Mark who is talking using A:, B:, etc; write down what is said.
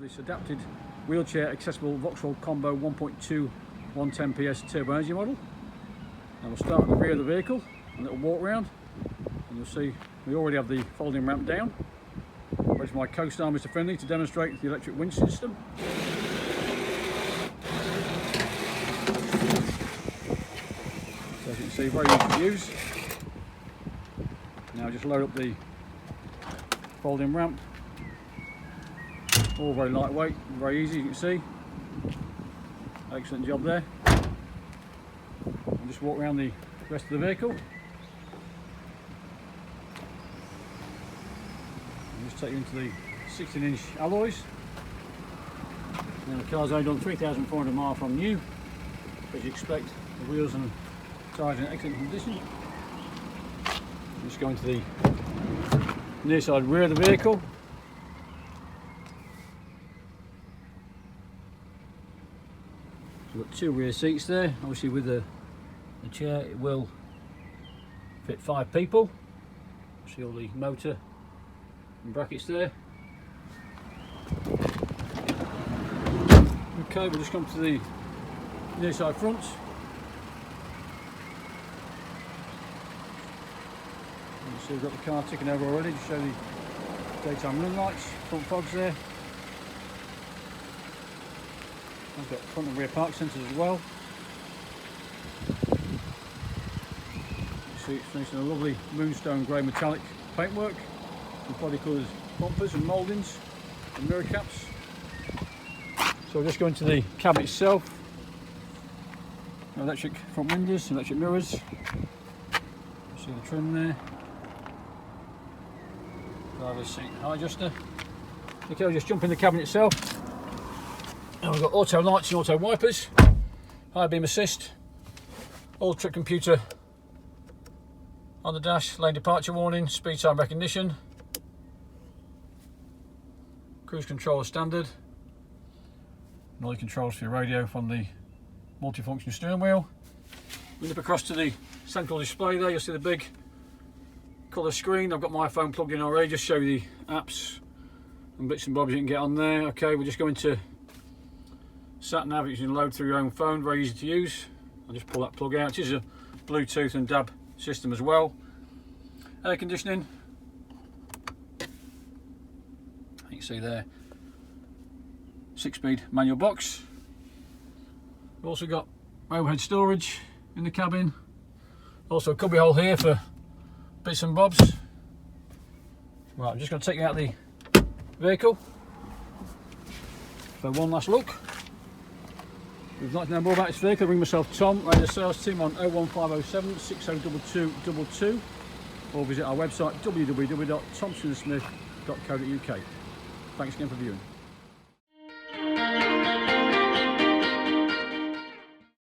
A: this adapted wheelchair accessible Vauxhall Combo 1.2 110 PS turbo energy model. And we'll start at the rear of the vehicle, a little walk round, and you'll see we already have the folding ramp down. Where's my co-star Mr. Finley to demonstrate the electric winch system. So as you can see, very easy to use. Now just load up the folding ramp. All very lightweight, very easy, you can see. Excellent job there. I'll just walk around the rest of the vehicle. I'll just take you into the 16-inch alloys. Now the car's only done 3,400 miles from new. As you expect, the wheels and tyres are in excellent condition. I'm just going to the near side rear of the vehicle. We've got two rear seats there. Obviously with the chair it will fit 5 people. See all the motor and brackets there. Okay, we'll just come to the near side front. You see we've got the car ticking over already to show the daytime running lights, front fogs there. I've got front and rear park sensors as well. You see it's finished in a lovely moonstone grey metallic paintwork with body colours, bumpers and mouldings and mirror caps. So we'll just go into the cab itself. Electric front windows, electric mirrors. You see the trim there. Driver's seat high adjuster. Okay, we'll just jump in the cabin itself. And we've got auto lights and auto wipers, high beam assist, all trip computer on the dash, lane departure warning, speed sign recognition, cruise control standard, and all your controls for your radio from the multifunction steering wheel. We nip across to the central display there, you'll see the big colour screen. I've got my phone plugged in already, just show you the apps and bits and bobs you can get on there. Okay, we'll just go into sat nav, you can load through your own phone, very easy to use. I'll just pull that plug out. It is a Bluetooth and DAB system as well. Air conditioning, you can see there, 6-speed manual box. We've also got overhead storage in the cabin. Also a cubby hole here for bits and bobs. Right, I'm just going to take you out of the vehicle for one last look. If you'd like to know more about this vehicle, ring myself Tom, and the sales team on 01507 602222, or visit our website www.thompsonsmith.co.uk. Thanks again for viewing.